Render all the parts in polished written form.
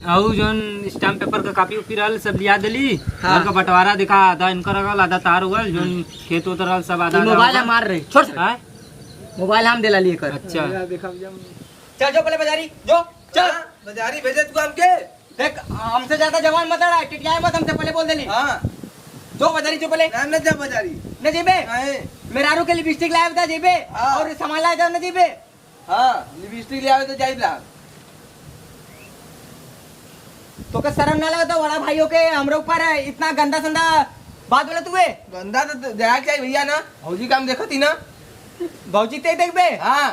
और zone stamp paper का copy UPI रहल सब लिया दिली। हाँ। घर का बंटवारा दिखा, आधा इनका रहल, आधा तार हुआ, जोन खेत उतर रहल सब आधा मोबाइल हम मार रहे छोड़ हाँ? मोबाइल हम दिला लिए कर। अच्छा चल जो पहले बाजारी जो चल बाजारी भेजे तू हमके। देख हमसे ज्यादा जवान मत लड़ा, टिटियाए मत, हमसे पहले बोल देली। हाँ जो बाजारी जो पहले नाम न जा बाजारी न जेबे काहे? मेरारू के लिपस्टिक लाया था जेबे हाँ। और सामान लाया था न जेबे। हाँ लिपस्टिक ले आवे तो जाइब ला। तो के शर्म ना लगा तो बड़ा भाइयों के हमरे ऊपर इतना गंदा संदा बात बोले तुए। गंदा तो जाया चाहिए भैया ना, भौजी काम देखती ना। भौजी ते देखबे हाँ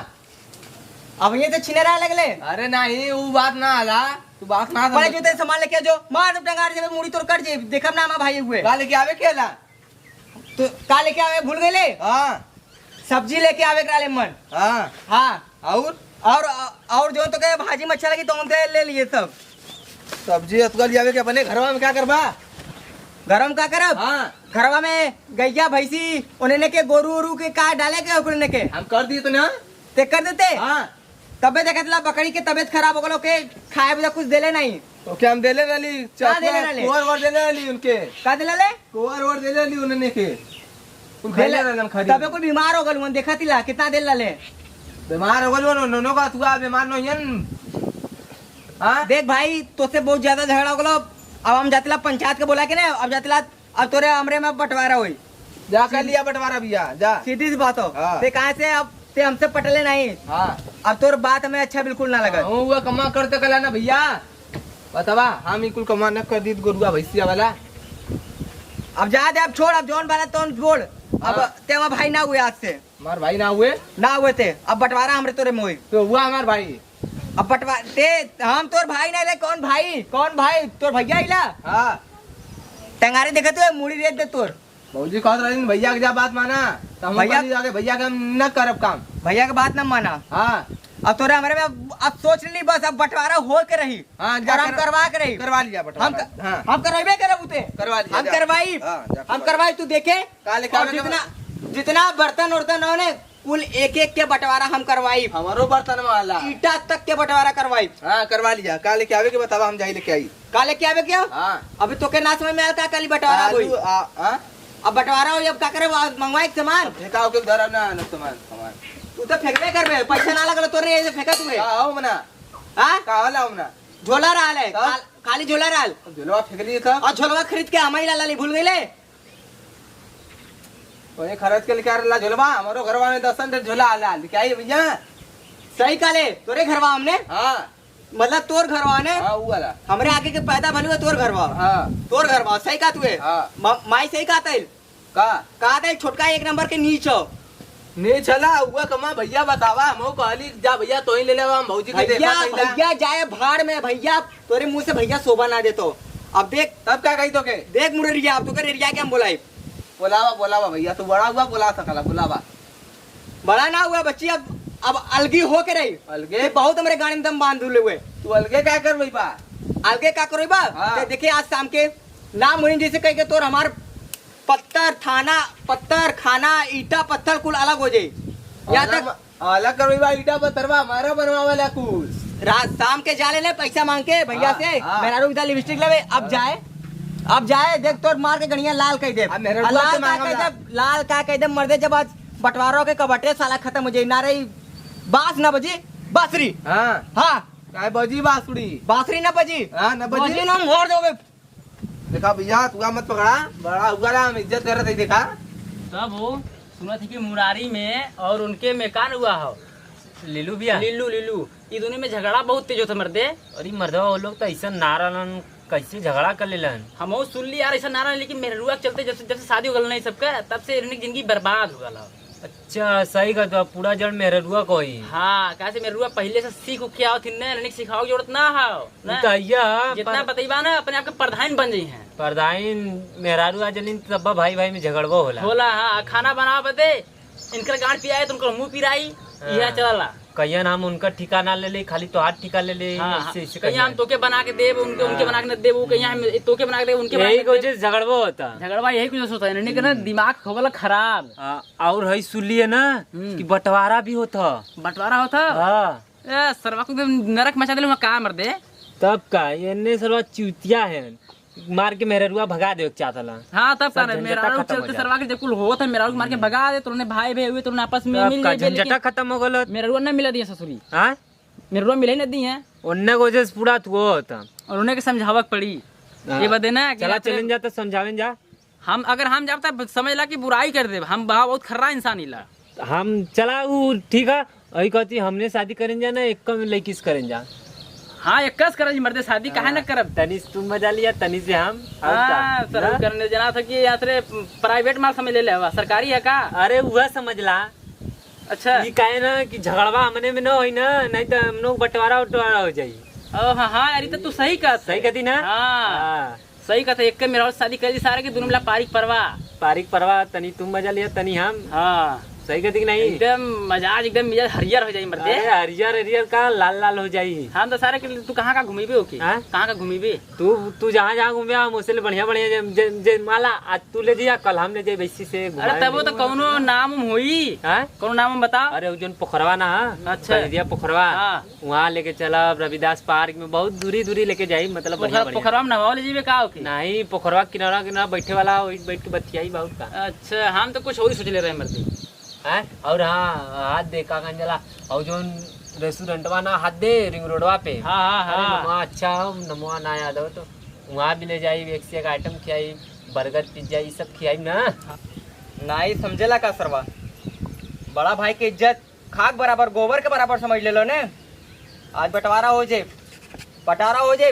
अब ये तो छिने रहा लगले। अरे नहीं वो बात ना आला, तू बात ना बड़े जूते सामान लेके जो मार दो टंगार जेबे मुड़ी तोड़ कर जे देखब ना हमार भाई हुए। का लेके आवे केला। तो का लेके आवे भूल गए ले। हाँ सब्जी लेके आवे करा ले मन। हाँ हाँ और जो तो के भाजी मच्छा लगी तो हमसे ले लिए सब। सब्जी अतुल आवे के अपने घरवा में क्या करबा। गरम का करब हाँ घरवा में गैया भैंसी उन्हें के गोरू उरू के का डाले के ओकरे के हम कर दिए तो ना। ते कर देते। हाँ तबे देखत ला बकरी के तबीयत खराब हो गलो के खाए बजा कुछ देले नहीं। तो क्या हम देले रही का देले रहली? कुवर वर देले रही उनके, का देले ले कुवर वर देले रही उन्होंने के उन देले खैले रहलन खरी। तबे कोई बीमार हो गल मन देखत ला कितना देले ले। बीमार हो गल नो का तू बीमार न होयन। हां देख भाई तोसे बहुत ज्यादा झगड़ा हो गलो। अब हम जातिला पंचायत के बोला के ना अब जातिला अब तोरे हमरे में बंटवारा होई। जा कर लिया बंटवारा भैया जा। सीधी सी बात हो। हाँ। ते कहां से अब ते हमसे पटले नहीं। हां अब तोर बात हमें अच्छा बिल्कुल ना लगा। हुआ कमा करते कला ना भैया बतावा। हम इकुल कमा न कर दी गोरुआ भैंसिया वाला। अब जा दे अब छोड़ अब जोन वाला तोन छोड़। अब हाँ। ते हमार भाई ना हुए आज से हमार भाई ना हुए ना हुए थे। अब बंटवारा हमरे तोरे में हुई। तो हुआ हमार भाई। अब बंटवारा ते हम तोर भाई नहीं ले कौन भाई तोर भैया हिला हां टंगारी देखत हुए मुड़ी रेत दे तोर। भौजी कहत रही भैया के जा बात माना तो हम भैया- भैया जाके भैया के हम न करब काम। भैया के बात न माना। हां अब तोरे हमरे में अब सोच ली बस अब बंटवारा हो के रही। हाँ, जा और हम कर- करवा के रही। करवा लिया बंटवारा। हाँ हम करवाइबे करब उते करवा लिया हम जा। करवाई हाँ, जा हम करवा। करवाई तू देखे। काले और काले जितना बर्तन उर्तन हो ने कुल एक एक के बंटवारा हम करवाई। हमारो बर्तन वाला। ईटा तक के बंटवारा करवाई। हाँ करवा लिया। काले के आवे के बतावा हम जाई लेके आई। काले क्या बे क्या हाँ अभी तो के ना समझ में आया का कल बंटवारा होई। हाँ अब बंटवारा हो अब का करे मंगवाई के सामान फेंकाओ के धरा ना न सामान सामान तू तो फेंकबे करबे पैसा ना लगल तोरे ऐसे फेंका तू का आओ मना हां का होला मना झोला रहल है हाँ? खाली झोला रहल झोलवा फेंक लिए था। और झोलवा खरीद के हमारी लाली भूल गईले। ओए खरच के लेके आ रहा झोलवा। हमारो घरवा में 10 झोला आला लेके आई भैया। सही काले तोरे घरवा हमने हाँ मतलब तोर घरवा ने हाँ वो वाला। हमरे आगे के पैदा भलुआ तोर घरवा हाँ तोर घरवा सही का तुए हाँ। माई सही का तैल का छोटका एक नंबर के नीच हो। नहीं चला हुआ कमा भैया बतावा। हम कहली जा भैया तो ही ले लेवा। हम भौजी के भैया देखा कइला। भैया जाए भाड़ में भैया तोरे मुंह से भैया शोभा ना दे तो। अब देख तब क्या कही तो के देख मुड़ेरिया अब तो कर एरिया के हम बोलाई बोलावा बोलावा भैया तू बड़ा हुआ बोला सकला बोलावा। बड़ा ना हुआ बच्ची अब अलगी हो के रही अलगे ये बहुत हमारे गाड़ी में दम बांध धुले हुए। तू अलगे क्या कर भई बा। अलगे का करो बा हाँ। देखिए आज शाम के नाम मुनि जैसे कह के तोर हमार पत्थर खाना ईटा पत्थर कुल अलग हो जाये। यहाँ तक अलग कर भई बा ईटा पत्थरवा हमारा बनवा वाला कुल। रात शाम के जा लेने पैसा मांग के भैया हाँ, से हाँ। मेरा रुक लिपस्टिक लेवे अब जाए देख तोर मार के गणिया लाल कह दे। अब मेहरुआ से मांगम लाल का कह दे मर्दे जब आज बंटवारों के कबटे साला खत्म हो जाये ना रही बास न बजी बांसुरी। हाँ हाँ काय बजी बांसुरी। बांसुरी न बजी हाँ न बजी ना मोड़ दोगे। देखा भैया तू मत पकड़ा बड़ा हुआ हम इज्जत कर रहे देखा। तब वो सुना थी कि मुरारी में और उनके में कान हुआ हो लीलू भैया लीलू ये दोनों में झगड़ा बहुत तेज होता मर्दे। अरे मर्दवा वो लोग तो ऐसा नारलन कैसे झगड़ा कर लेलन। हम सुन ली यार ऐसा नारा लेकिन मेरे रुआ चलते जब से शादी हो गल नहीं सबका तब से इनकी जिंदगी बर्बाद हो गला। अच्छा सही कर तो पूरा जड़ मेरे रुआ को ही। हाँ कैसे मेरे रुआ पहले से सीख उख आओ थी ना सिखाओ की जरूरत ना हो जितना बतईबा ना अपने आप के प्रधान बन जाई हैं। प्रधान मेरा रुआ जलिन तब भाई भाई में झगड़बो होला। हाँ खाना बनाओ बदे इनकर गाड़ पियाए तो उनकर मुंह पिराई यह चला कहिया हम उनका ठिका ना ले ले खाली तो हाथ ठिका ले ले। कहीं हम तोके बना के देब उनके बना के न देब कहीं हम तोके बना के देब उनके यही कुछ झगड़बो होता झगड़वा यही कुछ होता है इन्हें के ना दिमाग हो गला खराब। और है सुन लिए ना कि बंटवारा भी होता बंटवारा होता हाँ सरवा को नरक मचा दिले का मर दे तब का ये सरवा चूतिया है, मार के मेहरुआ भगा दे चाहता ला। हाँ तब सब का मेरा झंझटा खत्म चलते हो सरवा के जब कुल होत है मेरा मार के भगा दे, तुमने भाई भाई हुए तुमने आपस में मिल का गए, झंझटा खत्म हो गलो। मेरा ना मिला दिया ससुरी, हां मेरा मिले ना दी है, उन्ने को वजह से पूरा तू होता और उन्हें के समझावक पड़ी। ये बदे ना कि चला चलें जा तो समझावें जा। हम अगर हम जाता समझ ला कि बुराई कर दे, हम बहुत खर्रा इंसान इला। हम चला वो ठीक है, अही कहती हमने शादी करें जा ना, एक कम लड़कीस करें जा। हाँ एक कस कर मर्दे शादी काहे ना करब। तनी तुम मजा लिया, तनी से हम हाँ सर करने जना था कि यहाँ से प्राइवेट माल समझ ले लेवा, सरकारी है का। अरे वह समझ ला। अच्छा ये काहे ना कि झगड़वा हमने में न होई ना, नहीं तो हम लोग बंटवारा उटवारा हो जाई। हाँ हाँ अरे तो तू सही कह, सही कहती ना। हाँ सही कहते, एक के मेरा और शादी कर दी सारे के दोनों मिला पारिक परवा। पारिक परवा, तनी तुम मजा लिया तनी हम। हाँ सही कहती कि नहीं। एकदम मजाज एकदम मिजाज हरियर हो जाई मर्दे। अरे हरियर हरियर का लाल लाल हो जाई। हम तो सारे के तू कहाँ का घूमी हो की, हाँ? कहाँ का घूमी भी तू जहाँ जहाँ घूमे हम उससे बढ़िया बढ़िया माला आज तू ले जा, कल हम ले जाए वैसी से। अरे तब वो तो कौनो नाम होई, कौनो नाम बता। अरे जो पोखरवा ना, अच्छा पोखरवा, हाँ। वहाँ लेके चला रविदास पार्क में, बहुत दूरी दूरी लेके जाई, मतलब पोखरवा में नहावा ले जीवे का होकी। नहीं पोखरवा किनारा किनारा बैठे वाला, वही बैठ के बतियाई बहुत का। अच्छा हम तो कुछ और ही सोच ले रहे मर्दे है। और हाँ हाथ देखा कंजला, और जो रेस्टोरेंटवा ना हाथ दे रिंग रोडवा पे। हाँ हाँ हाँ नमवा अच्छा हो, नमवा ना याद हो तो वहाँ भी ले जाई, एक से एक आइटम खियाई, बर्गर पिज्जा ये सब खियाई ना। नहीं समझेला का सरवा, बड़ा भाई के इज्जत खाक बराबर गोबर के बराबर समझ ले लो ने। आज बंटवारा हो जाए, पटारा हो जाए,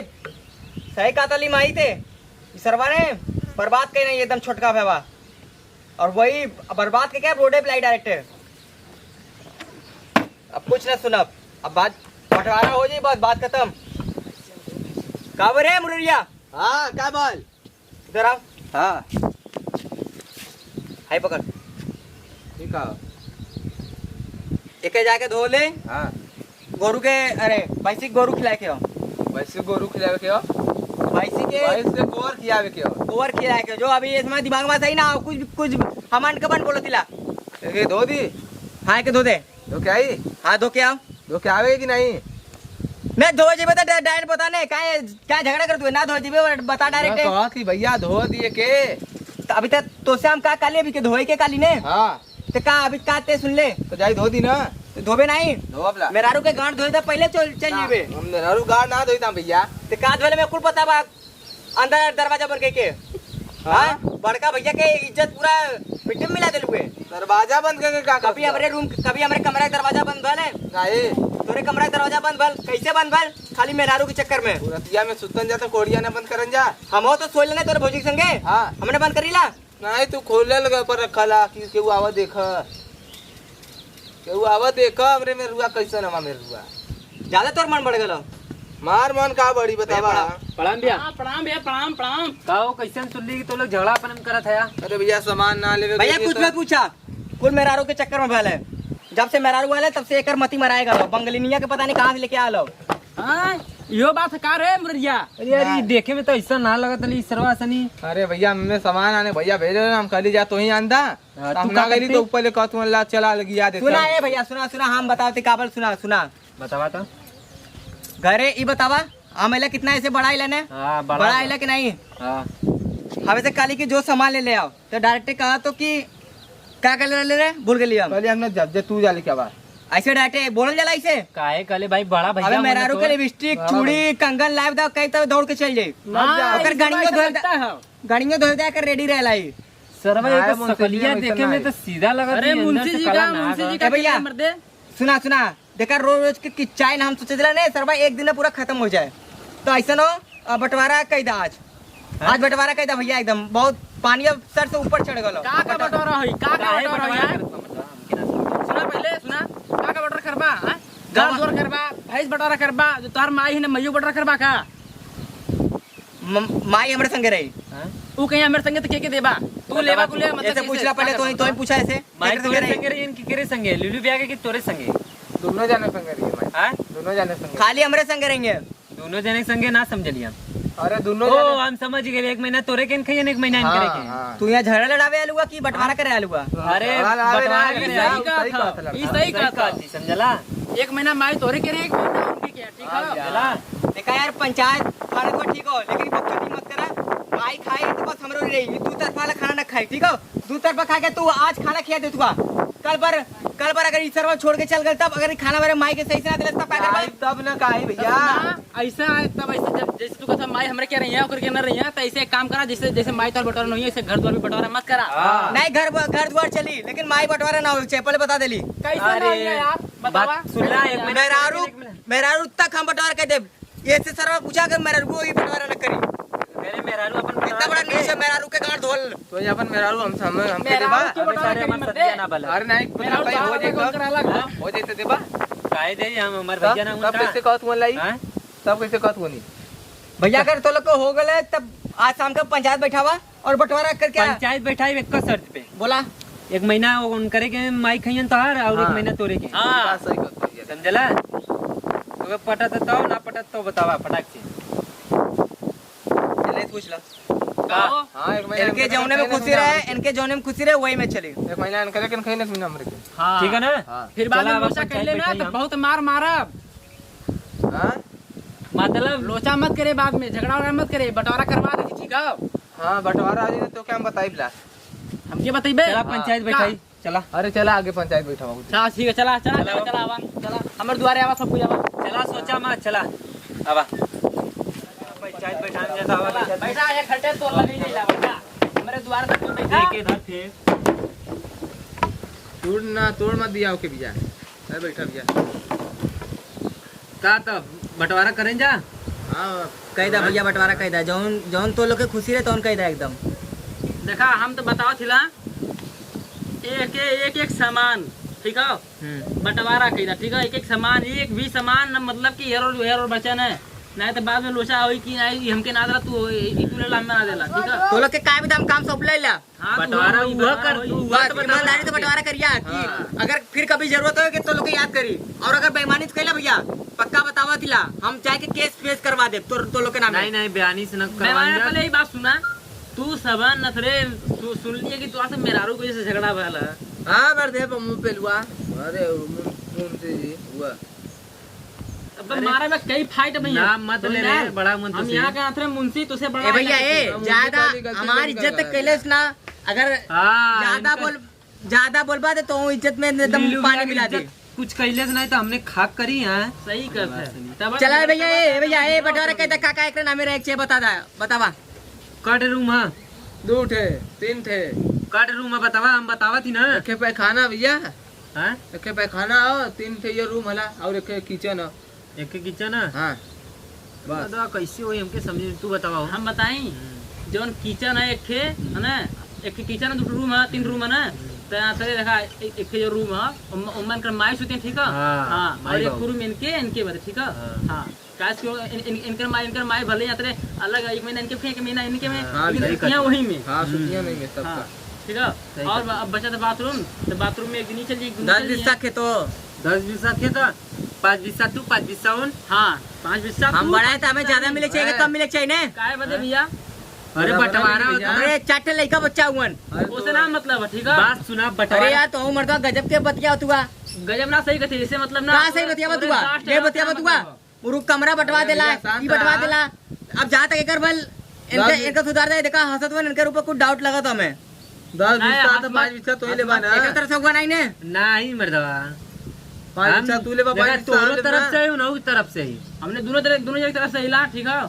सही का तली माई थे सरवा ने बर्बाद कहीं नहीं, एकदम छोटका भैया। और वही बर्बाद के क्या रोडे पे लाई डायरेक्ट। अब कुछ ना सुनब, अब बात बंटवारा हो जाए, बस बात खत्म। काबर है मुररिया? हाँ क्या बोल। इधर आओ। हाँ हाय पकड़, ठीक है। एक जाके धो ले हाँ गोरू के, अरे भैंसी गोरू खिला के आओ। वैसे गोरू खिलावे के हो, भैंसी के वैसे गोर खिलावे के हो। गोबर खिला के जो अभी इसमें दिमाग में सही ना हो, कुछ कुछ हमन कबन बोलो तिला। एक धो दी, हाँ के धो दे। धो के आई, हाँ धो के आओ। धो के आवे कि नहीं। मैं धो जीबे तो डायरेक्ट बता ने काहे क्या झगड़ा कर तू ना धो जीबे बता डायरेक्ट। कहा कि भैया धो दिए के। तो अभी तक तो से हम का काली अभी के धोए के काली ने। हाँ तो का अभी का ते सुन ले, तो जाई धो दी ना। तो धोबे नहीं, धो अपला मेरारू के गांठ धोए तो पहले चल जीबे। हम नरू गाड़ ना धोईता भैया। तो का धोले में कुल पता बा अंदर दरवाजा पर के। हाँ बड़का भैया के इज्जत पूरा मिट्टी में मिला दिलुए। दरवाजा बंद करके का कभी हमारे रूम, कभी हमारे कमरे का दरवाजा बंद भल है, काहे तोरे कमरा का दरवाजा बंद भल, कैसे बंद भल? खाली मेहरारू के चक्कर में। रतिया में सुतन जाता कोड़िया ने बंद करन जा। हम हो तो सोच लेने तोरे भौजी के संगे। हाँ हमने बंद करीला नहीं, तू खोले लगा पर रखला कि केहू आवा देखा, केहू आवा देखा हमरे में रुआ कैसे नमा मेरे रुआ। ज्यादा तोर मन बढ़ गलो। मार मन का बड़ी बतावा। प्रणाम भैया। प्रणाम भैया प्रणाम प्रणाम। काहो कैसे सुन ली कि तो लोग झगड़ा अपन करत है। अरे भैया सामान ना लेवे भैया कुछ मत पूछा, कुल मेहरारू के चक्कर में भल है। जब से मेहरारू वाले तब से एकर मती मराएगा लो, बंगलिनिया के पता नहीं कहाँ से लेके आ लो। हाँ यो बात का रे मुररिया। अरे यार ये देखे में तो ऐसा ना लगत नहीं सरवा सनी। अरे भैया हमें सामान आने भैया भेजे हम कल जा तो ही आंदा। हम ना गई तो ऊपर ले कहतु ला चला लगी याद है। सुना है भैया, सुना सुना हम बताते काबल सुना सुना। बतावा तो घरे ई बतावा हमें कितना ऐसे बड़ा लेने। हाँ बड़ा इला कि नहीं। हाँ हमें से काली की जो सामान ले आओ तो डायरेक्ट कहा तो कि क्या कर ले रहे भूल गए हम। पहले हमने जब तू जा लेके आवा ऐसे डायरेक्ट बोल जाला ऐसे। काहे कले भाई बड़ा भैया। अबे मेहरारू के लिपस्टिक चूड़ी कंगन लाइव दा कई तब दौड़ के चल जाई। ओकर गाड़ियों धोए गाड़ियों धोए दा कर रेडी रहला ही। सरवा एक सकलिया देखे में तो सीधा लगत। अरे मुंशी जी का भैया मर्दे सुना सुना देखा रोज रोज के किच्चाई ना हम सोचे दिला नहीं सरवा एक दिन में पूरा खत्म हो जाए। तो ऐसा नो बंटवारा कई दा आज बंटवारा कई दा भैया, एकदम बहुत पानी अब सर से ऊपर चढ़ गलो। का बटोरा होई, का बटोरा होई। सुना पहले सुना का बटोरा करबा, गाल जोर करबा, भैंस बटोरा करबा, जो तार माई है ना मइयो बटोरा करबा का। माई हमरे संगे रही। ऊ कहीं हमरे संगे तो के देबा, तू लेबा को ले। ऐसे पूछला पहले तो ही पूछा ऐसे। माई तोरे संगे रही इनकी केरे संगे लुलू बिया के कि तोरे संगे। दोनों जाने संगे रही है। हां दोनों जाने संगे खाली हमरे संगे रहेंगे। दोनों जने संगे ना समझलिया। अरे दोनों ओ हम समझ गए, एक महीना तोरे के खइयन एक महीना इनके के। तू यहाँ झगड़ा लड़ावे आलूगा कि बंटवारा करे आलूगा? अरे बंटवारा करे ई सही कहा था। समझला। एक महीना माई तोरे के रे, एक महीना उनके के। ठीक है देखा काका यार पंचायत भारत में ठीक हो, लेकिन बकचोदी मत करा। माई खाए तो बस हमरो रही, तू तरफा वाला खाना न खाए, ठीक हो? दू तरफा खा के तू आज खाना खिया दे तुआ। कल पर अगर इस सरवा छोड़ के चल गए तब अगर खाना मेरे माई के सही से ना दिलस तब क्या करबा? तब न काहे भैया ऐसा तब ऐसे जैसे तू कहता माई हमरे क्या रही है ओकर के न रही है, तो ऐसे एक काम करा जैसे जैसे माई तोर बटवारा नहीं है, ऐसे घर द्वार भी बटवारा मत करा। नहीं घर द्वार चली, लेकिन माई बंटवारा ना हो चाहिए, पहले बता देली। कैसे ना है यार बतावा। बात सुन ला, एक मिनट। मेहरारू तक हम बंटवारा कह दे, ये से सरवा पूछा कर मेहरारू को ही बंटवारा न करी। मेरे मेहरारू अपन इतना बड़ा नीचे मेहरारू के गांठ धोल। तो ये अपन मेहरारू हम के मेरा देबा। के बटवारा सारे करी हमर मत सदिया दे। ना बला। अरे नहीं मेरा भाई हो जाएगा, हो जाते देबा। काहे दे हम हमार भैया ना तब कैसे कहत हुआ लाई? हां तब कैसे कहत हुआ नहीं? भैया अगर तो लोग को हो गए तब आज शाम को पंचायत बैठावा और बंटवारा करके पंचायत बैठाई एक का शर्त पे, बोला। एक महीना उन करे के माई खइयन तोहार और एक हाँ। महीना तोरे के। बात सही कहत भैया। समझला? तो पटा तो ना पटा तो बतावा फटाक से। चले पूछ ला। हां एक महीना इनके जौने में खुशी रहे, इनके जौने में खुशी रहे वही में चली। एक महीना इनके लेकिन कहीं ना कहीं हमरे के। हाँ ठीक है ना? हां फिर बाद में चला, अब लोचा पंचायत कर लेना बैठाई तो हम। बहुत मार मारब। हां मतलब लोचा मत करे, बाद में झगड़ा वगड़ा मत करे, बंटवारा करवा दे, ठीक है? हां बंटवारा आ जाए तो क्या हम बताई बिला। हम के बताइबे? चला पंचायत बैठाई, चला अरे चला आगे पंचायत बैठावा। चला ठीक है, चला चला चला चला आवा, चला हमर द्वारे आवा, सब कोई आवा। चला, सोचा मत, चला आवा पंचायत बैठाने जाता आवा। बैठा ये खट्टे तो लगी नहीं ला बैठा, हमरे द्वार तक तू बैठा। एक इधर थे तोड़ मत दिया ओके भैया। अरे बैठा भैया। का तब बंटवारा करें जा। हां कह दा भैया बंटवारा कह दा, जौन जौन तो लोग के खुशी रहे तौन कह दा एकदम। देखा हम तो बताओ थिला एक सामान, ठीक है? बंटवारा कइदा, ठीक है? एक सामान, एक भी सामान न मतलब कि हेर और बचन है, नहीं तो बाद में लोचा होई कि नहीं हमके ना देला, तू तू ले ला, हम ना देला, ठीक है? तो लोग के काय भी दाम काम सौंप ले ला। हाँ, तो बंटवारा वही, हुआ कर, वही। तू बस ईमानदारी से बंटवारा करिया कि अगर फिर कभी जरूरत हो कि तो लोग के याद करी, और अगर बेईमानी से कैला भैया पक्का बतावा थिला, हम चाहे के केस फेस करवा दे तो लोग के नाम। नहीं नहीं बयानी से न मैं पहले ही बात सुना, तू सबन नथरे तू सुन लिए कि तू से मेरारू को जैसे झगड़ा भला। हां बर दे मुंह पे लुआ। अरे मुंह से जी हुआ। अब मारे में कई फाइट भैया। नाम मत ले रे, बड़ा मन हम तुझे। यहाँ के आथरे मुंशी तुझसे बड़ा ए भैया ए हम ज्यादा उनकी गलती हमारी नहीं इज्जत कर कैलेस ना, अगर हाँ, ज्यादा बोलबा दे तो इज्जत में एकदम नीलू पानी भैया की मिला दे। इज्जत कुछ कैले से नहीं तो हमने खाक करी है। सही करते। चला भैया ए बंटवारा कह दा काका एकरे नामे रहे छे बता दा, बतावा। कट रूम है, 2 थे 3 थे। कट रूम है, बतावा, हम बतावा थी ना। एक पैखाना भैया, हाँ एक पैखाना हो, 3 थे ये रूम हला और एक किचन हो। एक के किचन है। हां बस बता कैसे होई हमके समझ, तू बतावा। हम बताई जोन किचन है एक थे, है ना? एक किचन है, 2 रूम है, 3 रूम है ना? तो यहाँ से देखा एक जो रूम है उमन कर माई सुते, ठीक है? हाँ, हाँ, माई और एक बाबू। रूम इनके बदे, ठीक है? हाँ। हाँ, काश क्यों इनकर माई भले यहाँ से अलग, एक महीना इनके में, एक महीना इनके में, हाँ, लेकिन सही कर। यहाँ वही में। हां सुनिए नहीं मैं हाँ, सबका। ठीक है? सही और कर। अब बचा था बाथरूम, तो बाथरूम में एक दिन ही चलिए, 10 बिस्सा के तो 10 बिस्सा के तो 5 बिस्सा तू, 5 बिस्सा उन। हाँ 5 बिस्सा हम बड़ा है तो हमें ज्यादा मिले चाहिए कम मिले चाहिए ने। काय बदे भैया? अरे बंटवारा होता है। अरे चाटे लड़का बच्चा हुन। उसे ना मतलब है, ठीक है? बात सुना, अरे बंटवारा यार तो मर्दा गजब के बतिया तुआ, गजब ना सही कहते, इसे मतलब ना कहां सही बतिया तुआ, ये बतिया तुआ। मुरु कमरा बंटवा देला, ई बंटवा देला। अब जहां तक एकर बल इनका सुधार दे, देखा हसत वन इनके ऊपर कुछ डाउट लगा तो हमें। 10 नहीं, बिस्सा तो आसमान- 5 बिस्सा तो ही लेबा ना। एकर तरफ से हुआ नहीं ने। नहीं मर्दवा, 5 बिस्सा तू लेबा, 5 बिस्सा दोनों तरफ से ही ना, उस तरफ से ही। हमने दोनों तरफ से हिला, ठीक है?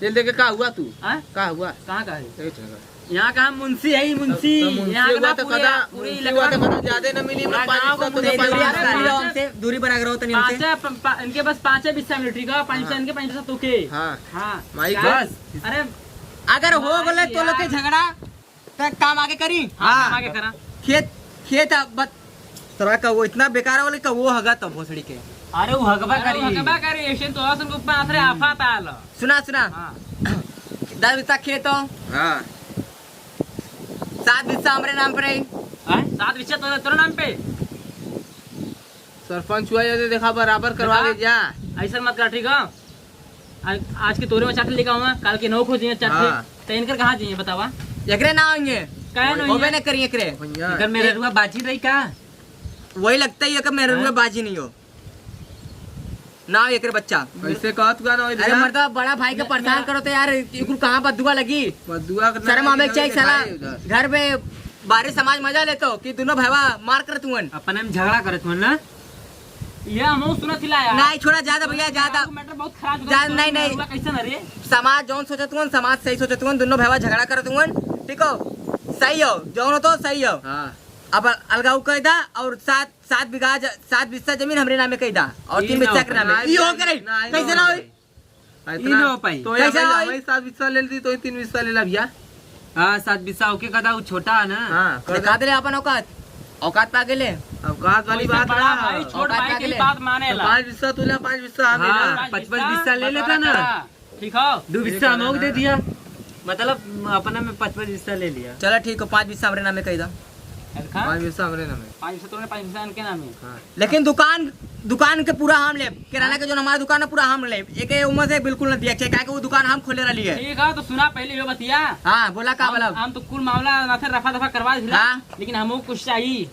ये देखे का हुआ तू? हाँ? का हुआ? कहाँ का है? ए चला। यहाँ का हम मुंशी है ही, मुंशी। यहाँ का ना पूरे हुआ तो कदा ज्यादा न मिली पूरा 5 गाँव बिस्सा को तो मुझे 5 दूरी बिस्सा आ रहा है। हमसे दूरी बना के रहो तनी हमसे। इनके बस 5 बिस्सा मिले, ठीक है? 5 बिस्सा इनके, 5 बिस्सा तुके। हां हाँ, माई क्या? बस। अरे अगर हो बोले तो लोग के झगड़ा तो काम आगे करी। हाँ, आगे करा। खेत तरह का वो इतना बेकार वाले का वो हगा तो भोसड़ी के। अरे वो हगबा अरे करी। हकबा करी, ऐसे तो आसन को ऊपर आथरे आफत आल। सुना हाँ, 10 बिस्सा खेत हो, हां 7 बिस्सा हमारे नाम पर है। 7 बिस्सा तोरे नाम पे। सरपंच हुआ ये देखा बराबर करवा ले जा। ऐसा मत कर, ठीक है? आज के तोरे में चाटे लेके आऊंगा, कल के 9 खोजिए हाँ। चाटे, तो इनकर कहाँ चाहिए बतावा? एकरे ना होंगे, काहे नहीं होबे है? न करिए एकरे। भैया अगर मेरे रुआ बाजी रही का। वही लगता ही है कि मेरे रूम में बाजी नहीं हो। ना एकरे बच्चा। कैसे कहत का ना होई अरे मर्दा बड़ा भाई के परेशान करो तो यार इकुल कहाँ बदुआ लगी। बदुआ के शर्म आवे के चाहिए साला। घर में बारे समाज मजा लेतो कि दोनों भाईवा मार कर तुवन अपने में झगड़ा करत हो ना। ये हम सुना थिला यार। नहीं छोड़ा ज्यादा भैया ज्यादा मैटर बहुत खराब ज्यादा नहीं नहीं कैसे ना रे समाज जौन सोचे तुवन समाज सही सोचे तुवन दोनों भाईवा झगड़ा कर तुवन ठीक हो सही हो जौन हो तो सही हो। हां अब अलगाव कह दा और 7 बीघा 7 बिस्सा जमीन हमरे नामे कह दा और 3 बिस्सा के नामे ई हो करे कैसे ना होई ई ना हो पाई। तो कैसे होई? हमें 7 बिस्सा ले ली तो 3 बिस्सा ले ला भैया। हां 7 बिस्सा ओके कदा वो छोटा है ना। हां दिखा दे अपन औकात पा गेले। अब बात वाली बात बड़ा ना भाई छोट औकात भाई का की ले। बात मानेला। 5 बिस्सा तू ले 5 बिस्सा हम हाँ। ले 55 बिस्सा ले लेता ना। ठीक हो 2 बिस्सा हम दे दिया मतलब अपना में 55 बिस्सा ले लिया। चलो ठीक हो 5 बिस्सा हमरे नामे कह दा। 5 बिस्सा हमरे नाम है। 5 तो 5 इंसान के नाम है। हां लेकिन दुकान के पूरा हम ले किराना के जो हमारा दुकान है पूरा हम ले एक उम्र से बिल्कुल न दिया क्या वो दुकान हम खोले रही है। ठीक है तो सुना पहले यो बतिया। हाँ बोला का बोला हम तो कुल मामला ना थे रफा दफा करवा दिला हाँ। लेकिन हमको कुछ चाहिए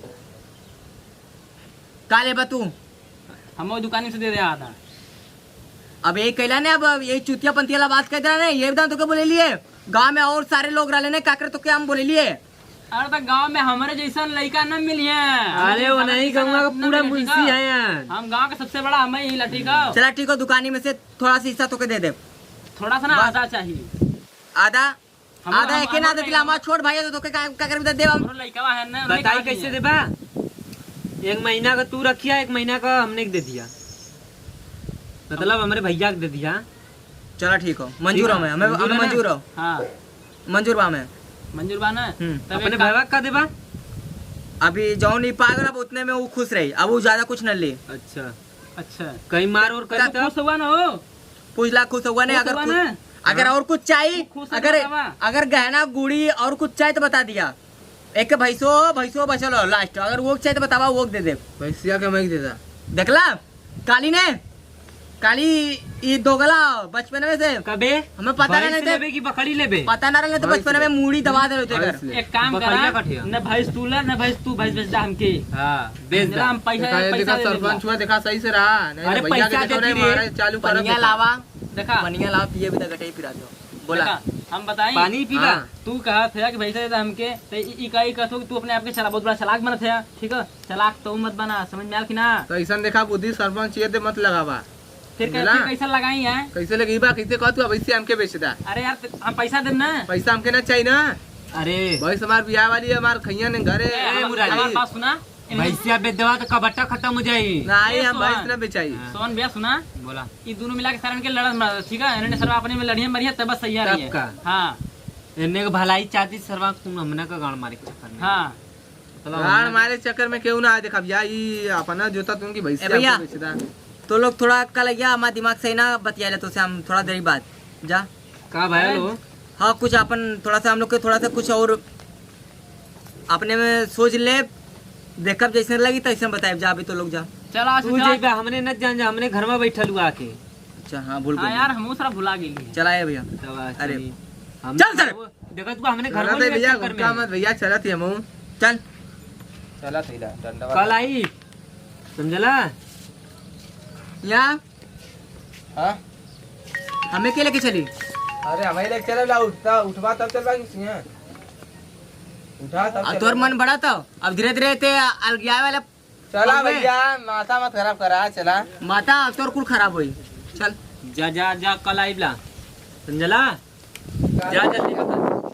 का ले तू हम वो दुकान से दे रहा था। अब यही कहला ने अब यही चुतिया पंती वाला बात कह रहा ये बता तो क्या बोले लिए गांव में और सारे लोग रह लेने काकर तो क्या हम बोले लिए। अरे तो गांव में हमारे जैसा लड़का न मिली है। अरे वो नहीं कहूँगा कि पूरा मुंशी है यार। हम गांव का सबसे बड़ा हमें ही लठी का। चला ठीक हो दुकानी में से थोड़ा सा हिस्सा तो के दे दे थोड़ा सा ना आधा चाहिए। आधा आधा एक ना दे हमारा छोट भाई है तो क्या कर दे हम हमारा लड़का है ना बताई कैसे दे बा। 1 महीना का तू रखिया 1 महीना का हमने दे दिया मतलब हमारे भैया को दे दिया। चला ठीक हो मंजूर हो मैं हमें मंजूर है ना? मंजूर हो हाँ मंजूर बा मैं मंजूर बाना अपने भैया का दे बा। अभी जौन ही पागल अब उतने में वो खुश रही अब वो ज्यादा कुछ न ले। अच्छा अच्छा कहीं मार और कर खुश हुआ ना हो पूछ ला खुश हुआ नहीं खुश हुआ ना? अगर और कुछ चाहिए खुश अगर हुआ। अगर गहना गुड़ी और कुछ चाहिए तो बता दिया। एक भैंसो बचल हो लास्ट अगर वो चाहिए तो बतावा वो दे दे। भैंसिया के मैं देता देखला काली ने काली ये दोगला बचपन में से कबे हमें पता भैंस नहीं था लेबे की बकरी लेबे। पता ना रहे तो बचपन में मूड़ी दबा दे रहे भैंस थे। ले। एक काम बकरिया करा कटिया। न भैंस तू ला न भैंस तू भैंस बेच दा हमके। हां बेच जरा दा। हम पैसा देखा पैसा दे सरपंच देगा। हुआ देखा सही से रहा नहीं अरे तो भैया के पैसा देखो देती नहीं रे। मारा चालू कर पनिया लावा देखा पनिया लावा पिए भी तो गटे पिरा दो बोला देखा, हम बताई पानी पीला। हाँ। तू कहा था कि भैसा दे दा हमके तो ई कही कहतो कि तू अपने आप के चला बहुत बड़ा चालाक बनत है। ठीक है चालाक तो मत बना समझ में आल कि ना। तो ऐसा देखा बुद्धि सरपंच ये दे मत लगावा फिर समझला? कैसा लगाई है। कैसे लगी बा कैसे कह तू वैसे हमके बेच दा अरे यार हम पैसा देम ना। पैसा हमके ना चाहिए ना अरे भैंस हमार बियाह वाली है हमार खैया ने घरे मुरारी। हमारे पास सुना भैंसिया बेच देवा तो कबट्टा खत्म हो जाई। नहीं हम सोहन। भैंस ना बेचाई सोन भैया सुना बोला ये दोनों मिला के सारन के लड़त मार ठीक है इन्होंने सर्व अपने में लड़ियां मरिया तब बस सही आ रही है। तब का? हाँ इन्ने को भलाई चाहती सरवा कुन हमने का गाड़ मारे के चक्कर में। हाँ मतलब गाड़ हमने- मारे चक्कर में क्यों ना आए देखा भैया ये अपना जोता तुमकी भैंस ए भैया। बेच दा तो लोग थोड़ा कल गया हमारा दिमाग सही ना बतिया ले तो से हम थोड़ा देरी बाद जा का भाई लो हाँ कुछ अपन थोड़ा सा हम लोग के थोड़ा सा कुछ और अपने में सोच ले देखब जैसे लगी तैसे बताए जा अभी तो लोग जा। चलो आज तू जेबा हमने न जान जा हमने घर में बैठल हुआ के अच्छा हाँ भूल हाँ गए यार हम सारा भुला गेली चला है भैया दवा अरे। चली। हम चल सर। देखा तू हमने घर चला में दे ही भैया चक्कर गुटका में मत भैया चला थी हम चल चला थी डंडा कल आई समझला यहाँ हां हमें के लेके चली अरे हमें लेके चले ला उठवा तब चल बाकी सिंह उठा तब चल तोर मन बड़ा था अब धीरे धीरे ते अलगिया वाला चला अबे। भैया माथा मत खराब करा चला माता तोर कुल खराब हुई चल जा जा जा कल आई बला समझला जा जल्दी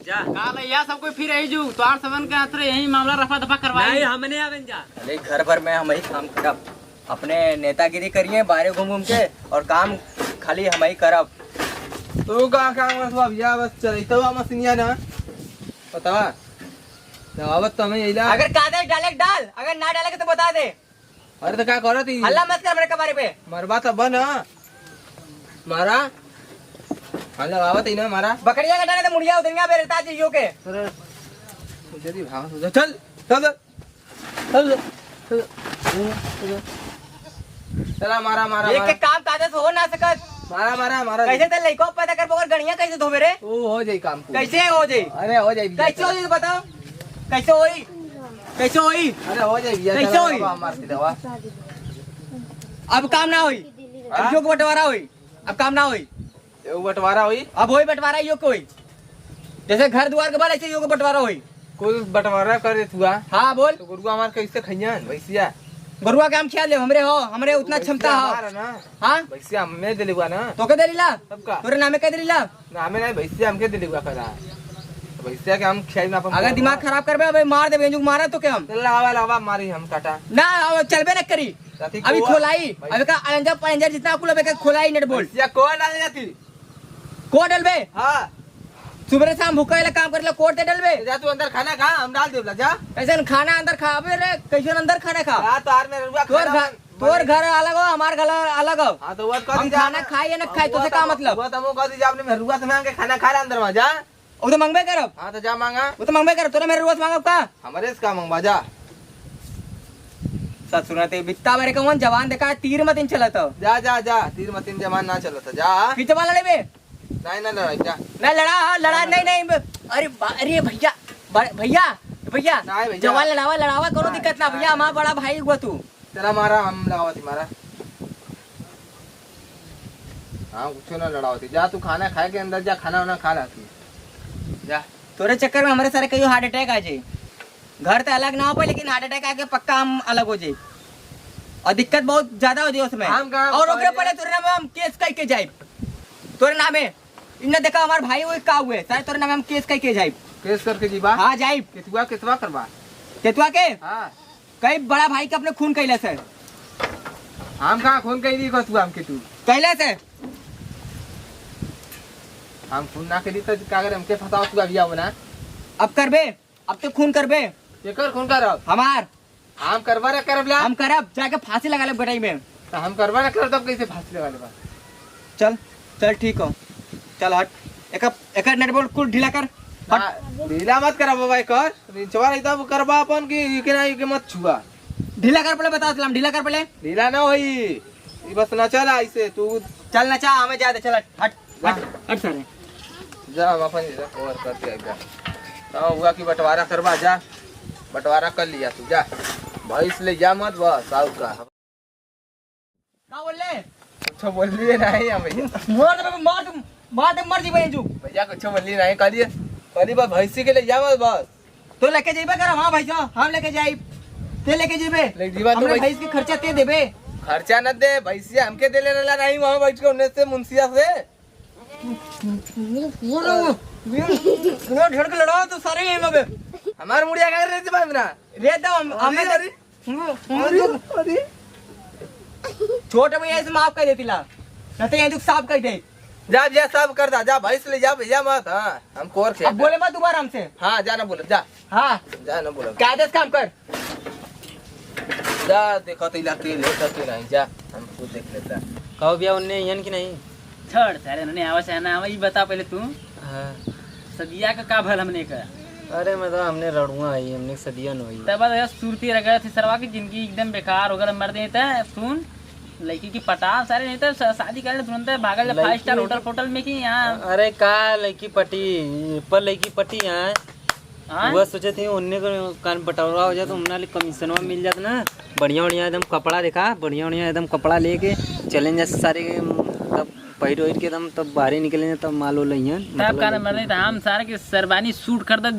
जा काल या सब कोई फिर यही जू तोहार सबन के हाथ रे यही मामला रफा दफा करवाई। नहीं हमने आवन जा अरे घर भर में हम ही काम करब अपने नेतागिरी करिए बाहर घूम घूम के और काम खाली हम ही करब। तो का काम मत भैया बस चलते हुआ मसीनिया ना बतावा जवाब तो हमें यही अगर कागज डाले डाल अगर ना डाले तो बता दे। अरे तो क्या करो थी हल्ला मत कर मेरे कबारे पे। मरबा तो बन मारा हल्ला बाबत ही ना मारा बकरिया का डाले तो मुड़िया उधरिया बेरता चाहिए के। जल्दी भाग चल चल चल चल चला मारा मारा एक एक काम कागज हो ना सकत मारा मारा मारा कैसे ते लइको पैदा कर बगर गणिया कैसे धोबे रे वो हो जाए काम पूरा। कैसे हो जाई अरे हो जाए कैसे हो जाई बताओ कैसे होई कैसे होई अरे हो जाए भैया कैसे चलो होई? बाबा मार दी दवा अब काम ना होई अब योग बंटवारा हुई, अब काम ना हुई, एगो बंटवारा हुई, अब वही बंटवारा योग कोई, जैसे घर द्वार के बारे ऐसे योग बंटवारा हुई। कोई बंटवारा करे तुआ हाँ बोल। तो गुरुआ हमार कैसे खइयन भैसिया? बरुआ के हम खिया ले, हमरे हो, हमरे उतना क्षमता हो। ना हाँ भैसिया हमें दिलवा ना, तो के दिला सबका तोरे नामे कह दिला। ना हमें नहीं भैसिया हमके दिलवा करा, भैसिया के हम खियाई ना अपन। अगर दिमाग खराब करबे अबे मार दे बेंजुक मारा तो के हम चल लावा लावा मारी हम काटा ना अब चलबे न करी। जाती अभी को- खोलाई अबे का अंजर पंजर जितना कुल अबे का खोलाई नेट बोल भैसिया को डाल जाती। को डलबे हाँ सुबह शाम भूखा वाला काम करला कोट दे डलबे। जा तू अंदर खाना खा, हम डाल देवला जा। ऐसे खाना अंदर खाबे रे, कैसे अंदर खाना खा। हाँ तो आर में रुआ तोर घर अलग हो, हमार घर अलग हो। हाँ तो वो कर हम खाना खाए या न खाए तो से का मतलब। वो तो हम कर दीजिए, आपने मेरुआ से मांग के खाना खा रहा अंदर में जा। वो तो मंगबे करब, हाँ तो जा मांगा, वो तो मंगबे करब, तोरे मेरे रोज मांगब का। हमारे से का मांगवा जा। सच सुनाते बित्ता मेरे कौन जवान देखा तीर मत इन चलत हो। जा जा जा, तीर मतीन जमान ना चलो तो जा। खींच वाला लेबे नहीं ना लड़ाई जा। ना लड़ा, हाँ लड़ा नहीं नहीं। अरे अरे भैया भैया भैया नहीं भैया। जवान लड़ावा लड़ावा करो दिक्कत ना भैया, हमारा बड़ा भाई हुआ तू। तेरा मारा हम लगावती मारा। हाँ कुछ ना लड़ावती, जा तू खाना खाए के अंदर जा, खाना वाना खा लाती जा। तोरे चक्कर में हमारे सारे कहीं हार्ट अटैक आ जाए। घर तो अलग ना हो पाए लेकिन हार्ट अटैक आके पक्का हम अलग हो जाए और दिक्कत बहुत ज्यादा हो जाए उसमें। हम कहाँ और ओकरे पहले- पहले तोरे नाम हम केस कह के जाए, तोरे नामे इन्हें देखा हमारे भाई वो का हुए सारे तोरे नाम हम केस कह के जाए। केस करके जीवा। हाँ जाए कितवा कितवा करवा। तेतुआ के हाँ कई बड़ा भाई के अपने खून कैले से हम कहाँ खून कही दी तू हमके तू। कैले से हम खून ना करी तो का करे, हमके फसाओ तू अभी आओ ना। अब करबे, अब तो खून करबे केकर खून करब? हमार। हम करवा ना करब ला। हम करब जाके फांसी लगा ले बटाई में। तो हम करवा ना करब तब कैसे फांसी लगा लेबा? चल चल ठीक हो, चल हट एक नेट बोल्ट कुल ढीला कर हट। ढीला मत करा बाबा, कर रिंचवा रही तब करबा अपन की के ना के मत छुआ। ढीला कर पड़े बता दिलाम, ढीला कर पड़े। ढीला ना होई, ई बस ना चला ऐसे तू। चल ना चाह हमें जाते, चल हट हट हट हट सारे। जा हम अपन इधर कवर करते आ जा। तो हुआ कि बंटवारा करवा जा, बंटवारा कर लिया तू जा। भैंस ले जा मत बस साहब का। का बोल ले कुछ बोलिए नहीं हम भैया। मार दे मर जी बहन भैया कुछ बोलिए नहीं, करिए करिए बस भैंसी के ले जा मत बस। तो लेके जेबे कर। हाँ भाई हम लेके जाई, ते लेके जेबे। ले जीवा तो हमने भैंस- भैंस के खर्चा ते देबे। खर्चा न दे, भैंसिया हमके दे लेना नहीं, वहाँ बैठ के उन्हें से मुंसिया से। ढेर के लड़ाओ तो सारे यही मगे हमार मुड़िया का रे भाई मेरा। रे दो हमें अरे छोटे भैया से माफ कर देती ला, न तो यही साफ कर दे। जा भैया सब कर दा, जा भैंस ले जा भैया मत। हाँ हम कोर खे। अब बोले मत दोबारा हमसे। हाँ जा ना बोलो जा, हाँ जा ना बोलो कायदे से काम कर। जा। देखो तो इलाके ले सकते नहीं, जा हम खुद देख लेता। कहो भैया उनने यन की नहीं। छोड़ सारे उन्होंने आवा से ना आवा, ये बता पहले तू हाँ। सदिया का भल हमने का। अरे मतलब हमने रड़ुआ आई, हमने सदियन हुई। तब बाद सूरती रगड़ थी सरवा की जिंदगी एकदम बेकार हो गया, मर देता है। सुन लड़की की पटा सारे नहीं तो शादी कर ले तुरंत भागल लड़की- 5 स्टार होटल फोटल में की यहाँ। अरे का लड़की पटी पर लड़की पटी यहाँ हाँ? वह सोचे थे उन्ने को कान बटौरा हो जाए तो उन्हें कमीशनवा मिल जाता ना। बढ़िया बढ़िया एकदम कपड़ा देखा, बढ़िया बढ़िया एकदम कपड़ा लेके चलें जैसे सारे तब पहिर ओहिर के एकदम तब बाहर निकले तब माल लो तब का मर नहीं था हम सारे के सरबानी सूट कर दे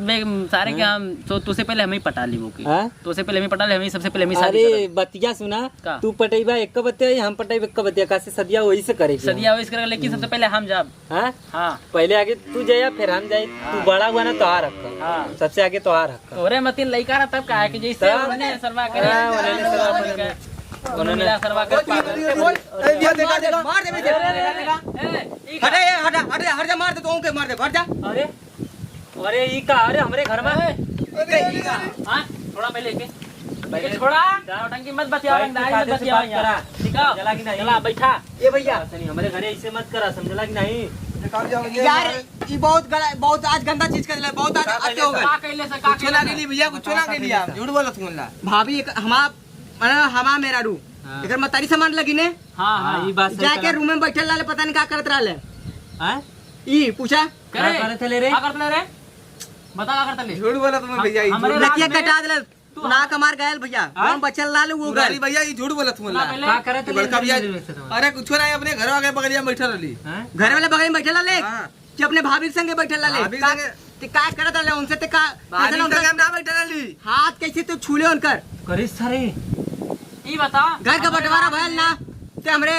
सारे के हम तो से पहले हम ही पटा ली वो की। हाँ? तो से पहले हम ही पटा ले, हम ही सबसे पहले हम ही शादी अरे बतिया सुना, का? तू पटेबा एक बतिया हम पटेब एक बतिया का से सदिया वही से करे सदिया वैसे कर, लेकिन सबसे पहले हम जब हाँ हाँ पहले आगे तू जाया फिर हम जाए। तू बड़ा हुआ ना तो आ रखा, हाँ सबसे आगे तो आ रखा। तोरे मती लइका रहा तब का है कि जैसे तब? उन्होंने सरवा हाँ, उन्होंने सरवा करे करे। उन्होंने मिला सरवा कर मार दे बेटे। हटे हटा हटे हट जा, मार दे तो मार दे हट जा। अरे अरे ई का अरे हमरे घर में हाँ थोड़ा पहले के छोड़ा टंकी मत बतिया, भाई, रंगदारी कायदे मत से बतिया बात करा। ठीक है चला कि नहीं? चला बैठा। ये भैया हमारे घरे ऐसे मत करा, समझला कि नहीं? यार ये बहुत आज गंदा चीज कर बहुत आज अच्छे हो गए। का कहले से का कुछ ना के लिए भैया, कुछ ना के लिए आप झूठ बोलत हुनला। भाभी एक हमा मेरा रू एक मतारी सामान लगी ने। हाँ हाँ हाँ ई बात सही जाके रूम में बैठल रहा पता नहीं क्या करत रहा। हैं? ई पूछा करे क्या करते ले रे? का करते ले रे, बता का करते ले। झूठ बोलत मैं भैया, ई हमारे झूठ। रात लकिया में- कटा दिल तू ना कमार गयल भैया हम बचल लाल वो मुरारी गल भैया ये झूठ बोलत ना मुल्ला पहले का करत बड़का भैया हैं? अरे कुछ नहीं अपने घर आगे बगलिया में बैठल रही घर वाले बगल में बैठे लाले हाँ। कि अपने भाभी के संगे बैठे लाले भाभी के संगे- ते का करत लाले उनसे ते का भाभी कैसे ना के उनका हम ना बैठल रही हाथ कैसे तो छूले उनकर करी सारे ई बता घर का बंटवारा भयल ना ते हमरे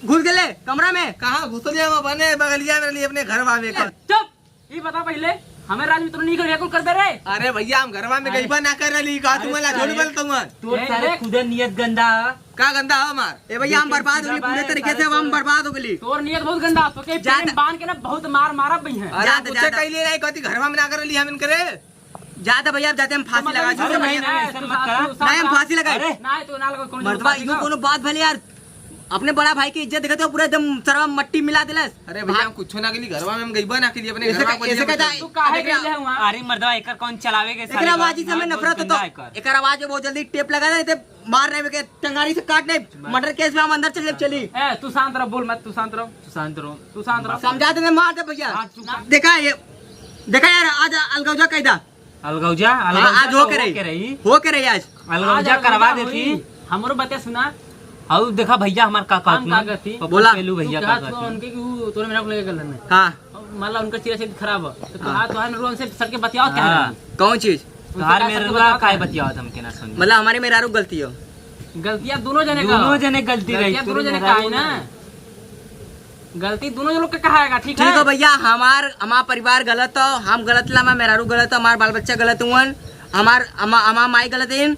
घुस गेले कमरा में कहाँ घुसलिया में बने बगलिया में रही अपने घर वाले का चुप ई बता पहले हमें राजमित्र नहीं कर कुल कर दे रे अरे भैया हम घरवा में गईबा ना कर रही कहा तुम्हारा झूठ बोलता हूँ तो सारे खुदा नियत गंदा का गंदा है हमार ए भैया हम बर्बाद हो गए पूरे तरीके से हम बर्बाद हो गए तोर नियत बहुत गंदा तो के ज्यादा- बांध के ना बहुत मार मारा बई है अरे ज्यादा- मुझसे ज्यादा। कहीं ले नहीं कहती घरवा में ना कर रही हम इनकरे ज्यादा भैया अब जाते हम फांसी लगा मतलब चुके नहीं, भैया नहीं, ऐसा तू मत करा। साथ- नहीं हम फांसी लगाए अरे, नहीं तो ना लगा कौन मर्दबा यूं कोनो बात भले यार अपने बड़ा भाई की इज्जत देखते हो पूरा एकदम सरवा मट्टी मिला दिलस अरे भैया हम कुछ ना के लिए घरवा में हम गईबा ना के लिए अपने ऐसे घरवा का- ऐसे का जाए- तू काहे गेले है वहां अरे मर्दवा एकर कौन चलावे के एक आवाज से हमें नफरत होता एक आवाज में बहुत जल्दी टेप लगा दे मार रहे के टंगारी से काटने मर्डर केस में हम अंदर चली ए तू शांत रह बोल मत तू शांत रह शांत रहो तू शांत रह समझा दे मार दे भैया हाँ, चुप। देखा ये देखा यार आज अलगौजा कैदा अलगौजा आज हो के रही हो के रही आज अलगौजा करवा देती हमरो बते सुना और देखा भैया हमार का हम का कहती? बोला। पेलू भैया तू का कहा तो कहती? उनके कि वो तोरे मेरा को लेके गलन है हाँ मान ला उनका चिरा से खराब है तो कहा तो है ना उनसे सर के बतियाओ क्या हाँ। है कौन चीज तोहार मेरे रुआ काय बतियाओ हम के ना सुन मतलब हमारी मेहरारू गलती हो गलतियां दोनों जने का दोनों जने गलती रही गलतियां दोनों जने का है ना गलती दोनों लोग का कहा है ठीक ठीक है है भैया हमार परिवार गलत हो हम गलत ला हमार मेहरारू गलत हो हमार बाल बच्चा गलत हुवन हमार माई गलत है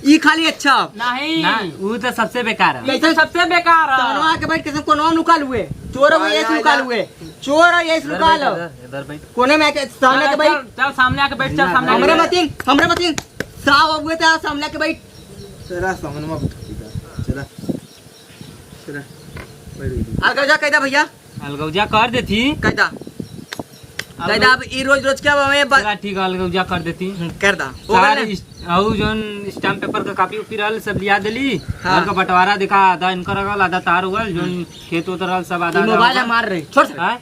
ई खाली अच्छा हो। नहीं ना वो तो सबसे बेकार है ये तो सबसे बेकार है तनवा के बैठ के सब कोनो निकाल हुए चोर वो ये निकाल हुए चोर ये निकाल इधर बैठ कोने में के सामने के बैठ चल सामने आके बैठ चल सामने हमरे आके मतीन साव हुए थे सामने के बैठ तेरा सामने में चला चला अलगौजा कैदा भैया अलगौजा कर देती कैदा कैदा अब ई रोज रोज क्या हमें चला ठीक है अलगौजा कर देती कर दा हो सारे गया और जोन स्टाम्प पेपर का कॉपी उपी रहल सब लिया देली हाँ। घर का बंटवारा देखा आधा इनकर रहल आधा तार हुआ जोन खेत उत रहल सब आधा ना? आधा मोबाइल रहल। हम मार रहे छोड़ हाँ?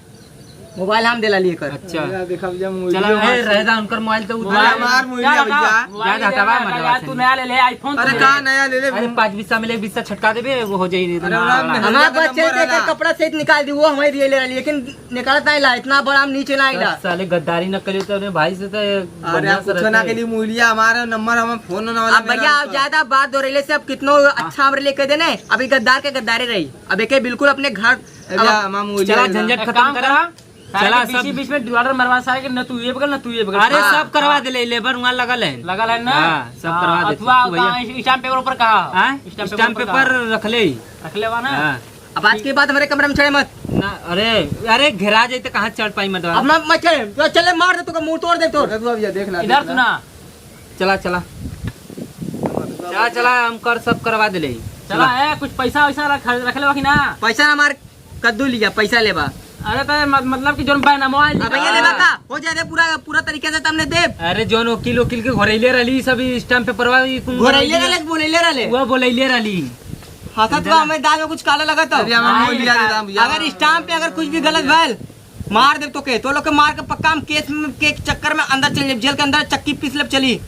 मोबाइल हम देला लिए कर अच्छा देखा भैया चला रहेगा उनकर मोबाइल तो उधर मोबाइल मार मुझे भैया ज्यादा हटावा मत यार तू नया ले ले आईफोन अरे कहा नया ले ले अरे 5 बिस्सा में 1 बिस्सा छटका देबे वो हो जाई अरे राम ने- हमारे का बच्चे नंबर है का ना। कपड़ा सहित निकाल दी वो हमारे लिए ले रही लेकिन निकालत नहीं ला इतना बड़ा हम नीचे ना आइला साले गद्दारी न करे तो अपने भाई से तो अरे बढ़िया आप से कुछ ना रहते। के लिए मूलिया हमारा नंबर हमें फोन होने वाला अब भैया अब ज्यादा बात दो रही से अब कितनो अच्छा हमरे लेके देने अभी गद्दार के गद्दारी रही अब एक बिल्कुल अपने घर चला झंझट खत्म करा चला सब बीच में डिवाइडर मरवा सारे न तू ये बगल न तू ये बगल अरे हाँ, सब करवा देले लेबर वहाँ लगल है लगा है ना हाँ, सब करवा देते। अथवा भैया। स्टाम्प पेपर ऊपर कहा हाँ? स्टाम्प पेपर रख ले रख ले ना हाँ। अब आज के बाद हमारे कमरे में चढ़े मत ना अरे अरे घेरा जाते कहाँ चढ़ पाई मत अब मत चले तो चले मार दे तो मुंह तोड़ दे तो भैया देख ला इधर सुना चला चला चला चला हम कर सब करवा दिले चला है कुछ पैसा वैसा रख ले बाकी ना पैसा हमार कद्दू लिया पैसा लेबा अरे तो मतलब कि जोन ना मोबाइल अब भैया लेबा का हो जाए पूरा पूरा तरीके से तुमने दे अरे जोन वकील के घोरैले रही सब स्टाम्प पेपर घोरैले रले बोलेले रले वो बोलैले रही हाथत में हमें दाल में कुछ काला लगा था अरे हमें मूलिया दे दाम भैया अगर स्टाम्प पे अगर कुछ भी गलत भैल मार दे तो लोग के मार के पक्का हम केस में के चक्कर में अंदर चल जेल के अंदर चक्की पीस लब चली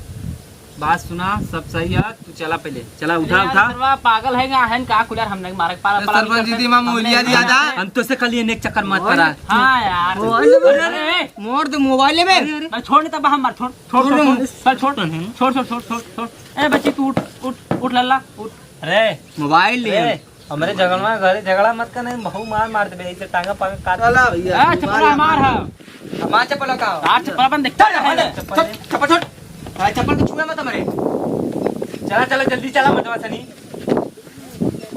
बात सुना सब सही है तू चला पहले चला उठा उठा सरवा पागल है हन का खुला हमने मारे सरपंच जी मां मूलिया दिया था हम तो से कल एक चक्कर मत करा हाँ यार अरे मोड़ दे मोबाइल में मैं छोड़ तब हम मार छोड़ छोड़ छोड़ छोड़ छोड़ छोड़ छोड़ छोड़ छोड़ ए बच्ची तू उठ उठ उठ लल्ला उठ अरे मोबाइल ले हमारे झगड़ा घरे झगड़ा मत करना बहु मार मार दे ऐसे टांगा पांगा काट चला भैया ए चप्पल मार है मार चप्पल का आज चप्पल अपन देखता है चप्पल छोड़ चप्पल को छुए मत हमारे चला चला जल्दी चला मत सनी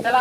चला